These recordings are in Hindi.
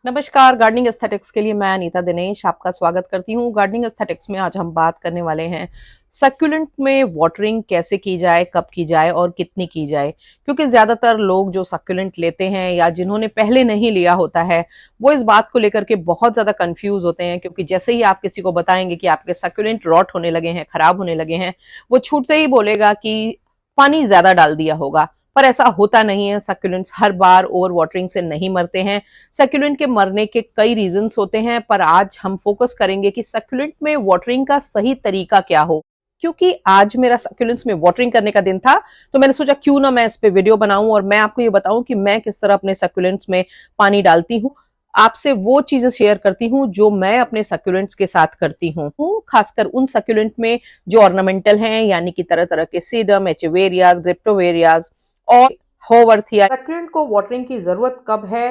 नमस्कार। गार्डनिंग एस्थेटिक्स के लिए मैं अनीता दिनेश आपका स्वागत करती हूँ। गार्डनिंग एस्थेटिक्स में आज हम बात करने वाले हैं सक्यूलेंट में वाटरिंग कैसे की जाए, कब की जाए और कितनी की जाए। क्योंकि ज्यादातर लोग जो सक्यूलेंट लेते हैं या जिन्होंने पहले नहीं लिया होता है वो इस बात को लेकर के बहुत ज्यादा कंफ्यूज होते हैं, क्योंकि जैसे ही आप किसी को बताएंगे कि आपके सक्यूलेंट रॉट होने लगे हैं, खराब होने लगे हैं, वो छूटते ही बोलेगा कि पानी ज्यादा डाल दिया होगा। पर ऐसा होता नहीं है। सक्यूलेंट्स हर बार ओवर वाटरिंग से नहीं मरते हैं। सक्यूलेंट के मरने के कई रीजंस होते हैं, पर आज हम फोकस करेंगे कि सक्यूलेंट में वाटरिंग का सही तरीका क्या हो। क्योंकि आज मेरा सक्यूलेंट्स में वाटरिंग करने का दिन था, तो मैंने सोचा क्यों ना मैं इस पे वीडियो बनाऊं और मैं आपको ये बताऊं कि मैं किस तरह अपने सक्यूलेंट्स में पानी डालती हूँ। आपसे वो चीजें शेयर करती हूँ जो मैं अपने सक्यूलेंट्स के साथ करती हूँ, खासकर उन सक्यूलेंट में जो ऑर्नामेंटल हैं, यानी कि तरह तरह के सीडम, एचेवेरियाज, ग्रिप्टोवेरियाज और होवर्थिया। सक्यूलेंट को वाटरिंग की जरूरत कब है,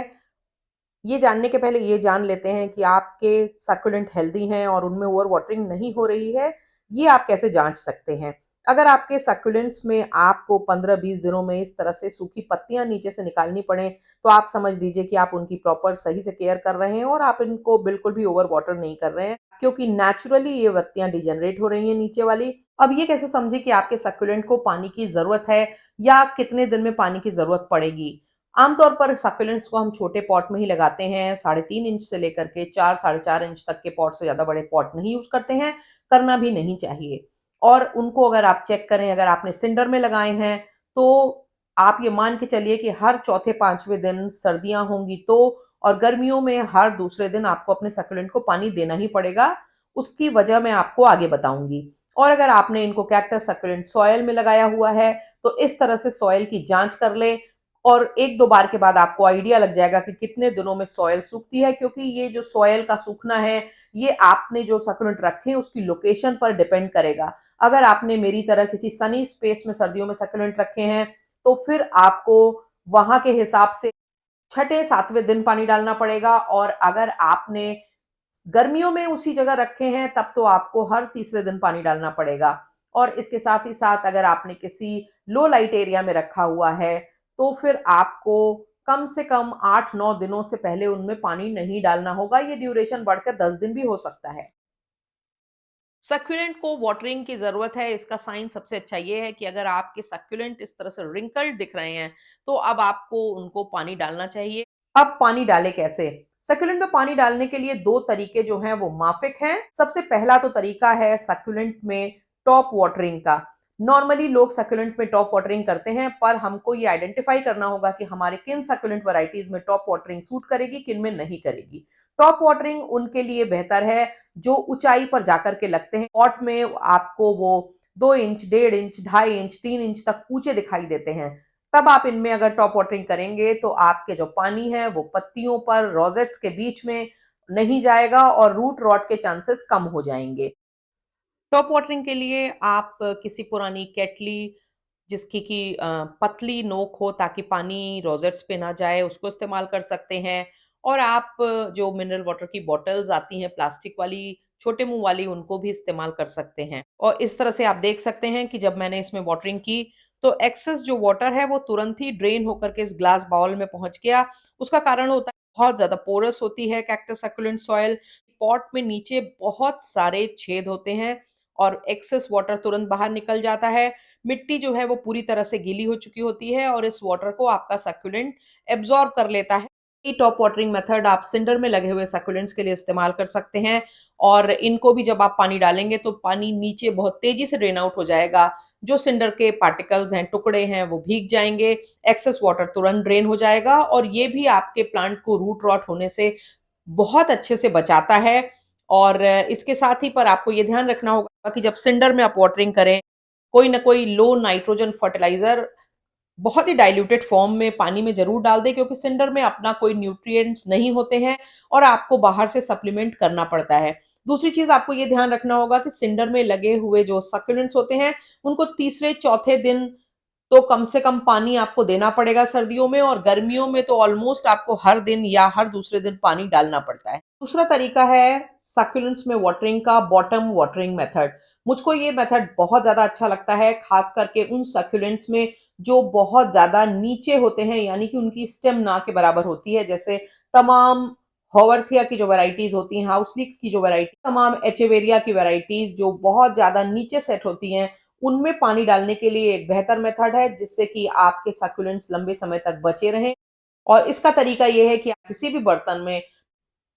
ये जानने के पहले ये जान लेते हैं कि आपके सक्यूलेंट हेल्दी हैं और उनमें ओवर वाटरिंग नहीं हो रही है। ये आप कैसे जांच सकते हैं? अगर आपके सक्यूलेंट्स में आपको 15-20 दिनों में इस तरह से सूखी पत्तियां नीचे से निकालनी पड़े, तो आप समझ लीजिए कि आप उनकी प्रॉपर सही से केयर कर रहे हैं और आप इनको बिल्कुल भी ओवर वाटर नहीं कर रहे हैं, क्योंकि नेचुरली ये पत्तियां डिजेनरेट हो रही हैं नीचे वाली। अब ये कैसे समझे कि आपके सक्यूलेंट को पानी की जरूरत है या कितने दिन में पानी की जरूरत पड़ेगी? आमतौर पर सक्यूलेंट्स को हम छोटे पॉट में ही लगाते हैं। 3.5 इंच से लेकर के 4-4.5 इंच तक के पॉट से ज्यादा बड़े पॉट नहीं यूज करते हैं, करना भी नहीं चाहिए। और उनको अगर आप चेक करें, अगर आपने सिंडर में लगाए हैं, तो आप ये मान के चलिए कि हर चौथे पांचवें दिन सर्दियां होंगी तो, और गर्मियों में हर दूसरे दिन आपको अपने सक्यूलेंट को पानी देना ही पड़ेगा। उसकी वजह मैं आपको आगे बताऊंगी। और अगर आपने इनको कैक्टस सक्यूलेंट सॉयल में लगाया हुआ है, तो इस तरह से सॉयल की जांच कर ले और एक दो बार के बाद आपको आइडिया लग जाएगा कि कितने दिनों में सॉयल सूखती है। क्योंकि ये जो सॉयल का सूखना है, ये आपने जो सक्यूलेंट रखे हैं उसकी लोकेशन पर डिपेंड करेगा। अगर आपने मेरी तरह किसी सनी स्पेस में सर्दियों में सक्यूलेंट रखे हैं, तो फिर आपको वहां के हिसाब से छठे सातवें दिन पानी डालना पड़ेगा। और अगर आपने गर्मियों में उसी जगह रखे हैं, तब तो आपको हर तीसरे दिन पानी डालना पड़ेगा। और इसके साथ ही साथ अगर आपने किसी लो लाइट एरिया में रखा हुआ है, तो फिर आपको कम से कम 8-9 दिनों से पहले उनमें पानी नहीं डालना होगा। ये ड्यूरेशन बढ़कर 10 दिन भी हो सकता है। सक्यूलेंट को वाटरिंग की जरूरत है, इसका साइन सबसे अच्छा ये है कि अगर आपके सक्यूलेंट इस तरह से रिंकल्ड दिख रहे हैं, तो अब आपको उनको पानी डालना चाहिए। अब पानी डाले कैसे? सक्यूलेंट में पानी डालने के लिए दो तरीके जो हैं वो माफिक हैं। सबसे पहला तो तरीका है सक्यूलेंट में टॉप वाटरिंग का। नॉर्मली लोग सक्यूलेंट में टॉप वाटरिंग करते हैं, पर हमको ये आइडेंटिफाई करना होगा कि हमारे किन सक्यूलेंट वैरायटीज में टॉप वाटरिंग सूट करेगी, किन में नहीं करेगी। टॉप वाटरिंग उनके लिए बेहतर है जो ऊंचाई पर जाकर के लगते हैं। पॉट में आपको वो 2 इंच, 1.5 इंच, 2.5 इंच, 3 इंच तक ऊंचे दिखाई देते हैं। तब आप इनमें अगर टॉप वाटरिंग करेंगे, तो आपके जो पानी है वो पत्तियों पर, रोजेट्स के बीच में नहीं जाएगा और रूट रॉट के चांसेस कम हो जाएंगे। टॉप वाटरिंग के लिए आप किसी पुरानी केटली जिसकी कि पतली नोक हो ताकि पानी रोजेट्स पे ना जाए, उसको इस्तेमाल कर सकते हैं। और आप जो मिनरल वाटर की बॉटल्स आती हैं प्लास्टिक वाली, छोटे मुंह वाली, उनको भी इस्तेमाल कर सकते हैं। और इस तरह से आप देख सकते हैं कि जब मैंने इसमें वाटरिंग की, तो एक्सेस जो वाटर है वो तुरंत ही ड्रेन होकर के इस ग्लास बाउल में पहुंच गया। उसका कारण होता है बहुत ज्यादा पोरस होती है कैक्टस सक्यूलेंट सॉइल। पॉट में नीचे बहुत सारे छेद होते हैं और एक्सेस वाटर तुरंत बाहर निकल जाता है। मिट्टी जो है वो पूरी तरह से गीली हो चुकी होती है और इस वाटर को आपका सक्यूलेंट एब्जॉर्ब कर लेता है। ये टॉप वाटरिंग मेथड आप सिंडर में लगे हुए सक्यूलेंट्स के लिए इस्तेमाल कर सकते हैं। और इनको भी जब आप पानी डालेंगे तो पानी नीचे बहुत तेजी से ड्रेन आउट हो जाएगा। जो सिंडर के पार्टिकल्स हैं, टुकड़े हैं, वो भीग जाएंगे। एक्सेस वाटर तुरंत ड्रेन हो जाएगा और ये भी आपके प्लांट को रूट रॉट होने से बहुत अच्छे से बचाता है। और इसके साथ ही पर आपको ये ध्यान रखना होगा कि जब सिंडर में आप वाटरिंग करें, कोई ना कोई लो नाइट्रोजन फर्टिलाइजर बहुत ही डाइल्यूटेड फॉर्म में पानी में जरूर डाल दें, क्योंकि सिंडर में अपना कोई न्यूट्रिएंट्स नहीं होते हैं और आपको बाहर से सप्लीमेंट करना पड़ता है। दूसरी चीज आपको ये ध्यान रखना होगा कि सिंडर में लगे हुए जो सक्यूलेंट्स होते हैं, उनको तीसरे चौथे दिन तो कम से कम पानी आपको देना पड़ेगा सर्दियों में, और गर्मियों में तो ऑलमोस्ट आपको हर दिन या हर दूसरे दिन पानी डालना पड़ता है। दूसरा तरीका है सक्यूलेंट्स में वाटरिंग का बॉटम वाटरिंग मेथड। मुझको ये मेथड बहुत ज्यादा अच्छा लगता है, खास करके उन सक्यूलेंट्स में जो बहुत ज्यादा नीचे होते हैं, यानी कि उनकी स्टेम ना के बराबर होती है, जैसे तमाम हॉवरथिया की जो वैरायटीज होती हैं, हाउस लीक्स की जो वैरायटी, तमाम एचेवेरिया की वैरायटीज जो बहुत ज्यादा नीचे सेट होती हैं, उनमें पानी डालने के लिए एक बेहतर मेथड है जिससे कि आपके सक्यूलेंट्स लंबे समय तक बचे रहें। और इसका तरीका ये है कि आप किसी भी बर्तन में,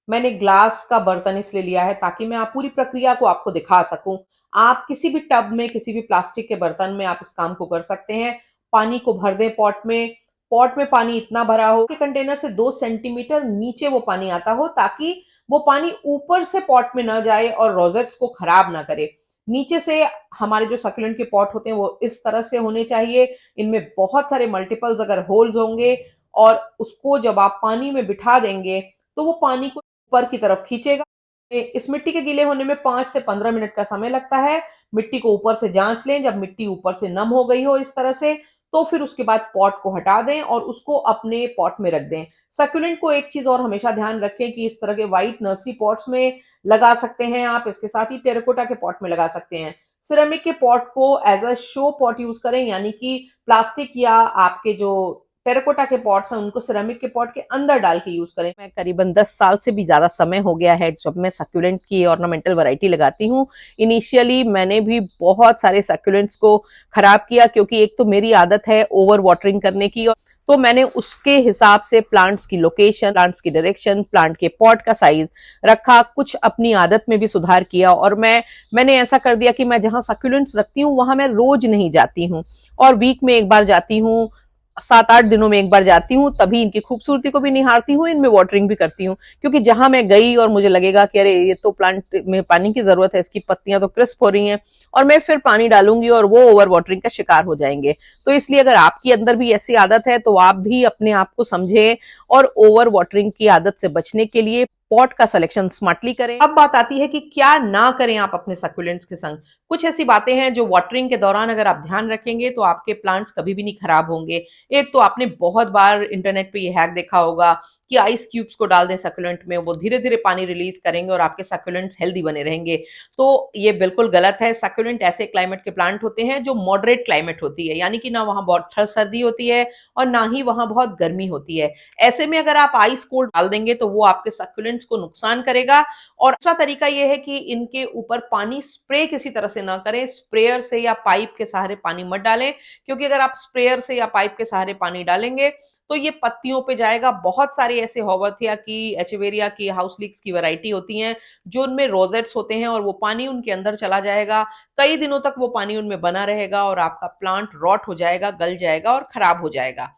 मैंने ग्लास का बर्तन इसलिए लिया है ताकि मैं आप पूरी प्रक्रिया को आपको दिखा सकूं। आप किसी भी टब में, किसी भी प्लास्टिक के बर्तन में आप इस काम को कर सकते हैं। पानी को भर दें पॉट में। पॉट में पानी इतना भरा हो कि कंटेनर से 2 सेंटीमीटर नीचे वो पानी आता हो, ताकि वो पानी ऊपर से पॉट में ना जाए और रोजेट्स को खराब ना करे। नीचे से हमारे जो सक्यूलेंट के पॉट होते हैं वो इस तरह से होने चाहिए। इनमें बहुत सारे मल्टीपल्स अगर होल्स होंगे, और उसको जब आप पानी में बिठा देंगे तो वो पानी को ऊपर की तरफ खींचेगा। इस मिट्टी के गीले होने में 5 से 15 मिनट का समय लगता है। मिट्टी को ऊपर से जांच लें, जब मिट्टी ऊपर से नम हो गई हो इस तरह से, तो फिर उसके बाद पॉट को हटा दें और उसको अपने पॉट में रख दें। सक्यूलेंट को एक चीज और हमेशा ध्यान रखें कि इस तरह के व्हाइट नर्सरी पॉट्स में लगा सकते हैं आप, इसके साथ ही टेराकोटा के पॉट में लगा सकते हैं। सिरेमिक के पॉट को as a show pot use करें, यानी कि प्लास्टिक या आपके जो टेराकोटा के पॉट्स हैं उनको सिरेमिक के पॉट के अंदर डाल के यूज करें। मैं करीबन 10 साल से भी ज्यादा समय हो गया है जब मैं सक्यूलेंट की ऑर्नामेंटल वैरायटी लगाती हूँ। इनिशियली मैंने भी बहुत सारे सक्यूलेंट्स को खराब किया, क्योंकि एक तो मेरी आदत है ओवर वाटरिंग करने की, और तो मैंने उसके हिसाब से प्लांट्स की लोकेशन, प्लांट्स की डायरेक्शन, प्लांट के पॉट का साइज रखा, कुछ अपनी आदत में भी सुधार किया। और मैंने ऐसा कर दिया कि मैं जहां सक्यूलेंट्स रखती हूँ वहां मैं रोज नहीं जाती हूँ, और वीक में एक बार जाती हूँ, 7-8 दिनों में एक बार जाती हूँ, तभी इनकी खूबसूरती को भी निहारती हूँ, इनमें वाटरिंग भी करती हूँ। क्योंकि जहां मैं गई और मुझे लगेगा कि अरे ये तो प्लांट में पानी की जरूरत है, इसकी पत्तियां तो क्रिस्प हो रही हैं, और मैं फिर पानी डालूंगी और वो ओवर वाटरिंग का शिकार हो जाएंगे। तो इसलिए अगर आपकी अंदर भी ऐसी आदत है तो आप भी अपने आप को समझें और ओवर वाटरिंग की आदत से बचने के लिए पॉट का सिलेक्शन स्मार्टली करें। अब बात आती है कि क्या ना करें आप अपने सक्यूलेंट्स के संग। कुछ ऐसी बातें हैं जो वाटरिंग के दौरान अगर आप ध्यान रखेंगे तो आपके प्लांट्स कभी भी नहीं खराब होंगे। एक तो आपने बहुत बार इंटरनेट पे ये हैक देखा होगा कि आइस क्यूब्स को डाल दें सक्यूलेंट में, वो धीरे धीरे पानी रिलीज करेंगे और आपके सक्यूलेंट्स हेल्दी बने रहेंगे। तो ये बिल्कुल गलत है। सक्यूलेंट ऐसे क्लाइमेट के प्लांट होते हैं जो मॉडरेट क्लाइमेट होती है, यानी कि ना वहां बहुत सर्दी होती है और ना ही वहां बहुत गर्मी होती है। ऐसे में अगर आप आइस कोल्ड डाल देंगे तो वो आपके सक्यूलेंट्स को नुकसान करेगा। और दूसरा तरीका ये है कि इनके ऊपर पानी स्प्रे किसी तरह से ना करें, स्प्रेयर से या पाइप के सहारे पानी मत डालें, क्योंकि अगर आप स्प्रेयर से या पाइप के सहारे पानी डालेंगे तो ये पत्तियों पे जाएगा। बहुत सारे ऐसे हॉवर्थिया की, एचेवेरिया की, हाउस लीक्स की वैरायटी होती हैं जो उनमें रोजेट्स होते हैं, और वो पानी उनके अंदर चला जाएगा। कई दिनों तक वो पानी उनमें बना रहेगा और आपका प्लांट रॉट हो जाएगा, गल जाएगा और खराब हो जाएगा।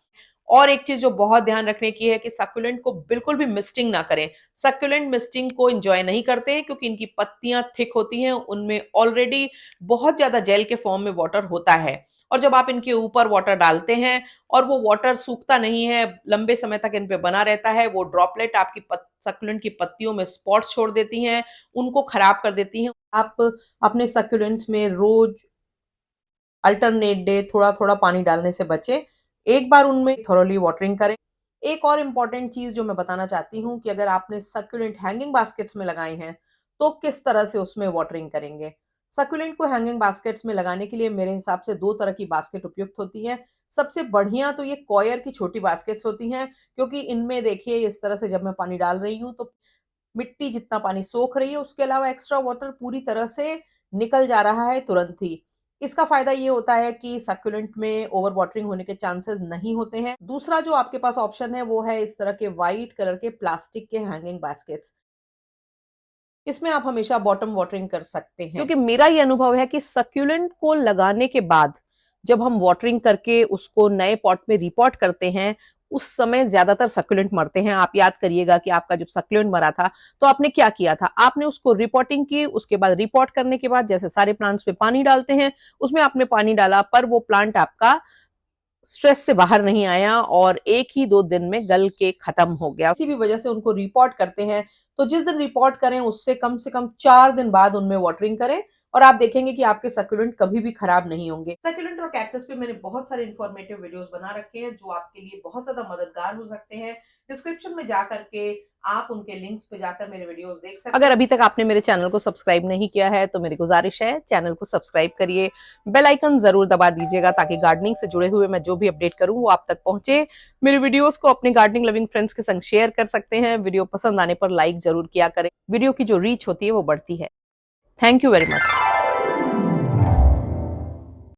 और एक चीज जो बहुत ध्यान रखने की है कि सक्यूलेंट को बिल्कुल भी मिस्टिंग ना करें। सक्यूलेंट मिस्टिंग को एंजॉय नहीं करते हैं, क्योंकि इनकी पत्तियां थिक होती हैं, उनमें ऑलरेडी बहुत ज्यादा जेल के फॉर्म में वाटर होता है। और जब आप इनके ऊपर वाटर डालते हैं और वो वाटर सूखता नहीं है, लंबे समय तक इन पे बना रहता है, वो ड्रॉपलेट आपकी सक्यूलेंट की पत्तियों में स्पॉट्स छोड़ देती हैं, उनको खराब कर देती हैं। आप अपने सक्यूलेंट्स में रोज अल्टरनेट डे थोड़ा थोड़ा पानी डालने से बचे। एक बार उनमें थॉरोली वाटरिंग करें। एक और इम्पॉर्टेंट चीज जो मैं बताना चाहती हूँ कि अगर आपने सक्यूलेंट हैंगिंग बास्केट्स में लगाए हैं तो किस तरह से उसमें वाटरिंग करेंगे। सक्यूलेंट को हैंगिंग बास्केट्स में लगाने के लिए मेरे हिसाब से दो तरह की बास्केट उपयुक्त होती है। सबसे बढ़िया तो ये कॉयर की छोटी बास्केट्स होती हैं, क्योंकि इनमें देखिए इस तरह से जब मैं पानी डाल रही हूँ तो मिट्टी जितना पानी सोख रही है, उसके अलावा एक्स्ट्रा वाटर पूरी तरह से निकल जा रहा है तुरंत ही। इसका फायदा ये होता है कि सक्यूलेंट में ओवर वाटरिंग होने के चांसेस नहीं होते हैं। दूसरा जो आपके पास ऑप्शन है वो है इस तरह के व्हाइट कलर के प्लास्टिक के हैंगिंग बास्केट्स। इसमें आप हमेशा बॉटम वाटरिंग कर सकते हैं, क्योंकि मेरा ये अनुभव है कि सक्यूलेंट को लगाने के बाद जब हम वाटरिंग करके उसको नए पॉट में रिपॉट करते हैं, उस समय ज्यादातर सक्यूलेंट मरते हैं। आप याद करिएगा कि आपका जब सक्यूलेंट मरा था तो आपने क्या किया था, आपने उसको रिपोर्टिंग की, उसके बाद रिपोर्ट करने के बाद जैसे सारे प्लांट्स पे पानी डालते हैं उसमें आपने पानी डाला, पर वो प्लांट आपका स्ट्रेस से बाहर नहीं आया और एक ही 2 दिन में गल के खत्म हो गया। किसी भी वजह से उनको रिपोर्ट करते हैं तो जिस दिन रिपोर्ट करें उससे कम से कम 4 दिन बाद उनमें वाटरिंग करें, और आप देखेंगे कि आपके सक्यूलेंट कभी भी खराब नहीं होंगे। सक्यूलेंट और कैक्टस पे मैंने बहुत सारे इंफॉर्मेटिव वीडियोस बना रखे हैं जो आपके लिए बहुत ज्यादा मददगार हो सकते हैं। डिस्क्रिप्शन में जा करके आप उनके लिंक्स पे जाकर मेरे वीडियोस देख सकते हैं। अगर अभी तक आपने मेरे चैनल को सब्सक्राइब नहीं किया है तो मेरी गुजारिश है चैनल को सब्सक्राइब करिए, बेल आइकन जरूर दबा दीजिएगा ताकि गार्डनिंग से जुड़े हुए मैं जो भी अपडेट करूं वो आप तक पहुंचे। मेरे वीडियोस को अपने गार्डनिंग लविंग फ्रेंड्स के संग शेयर कर सकते हैं। वीडियो पसंद आने पर लाइक जरूर किया करें, वीडियो की जो रीच होती है वो बढ़ती है। Thank you very much.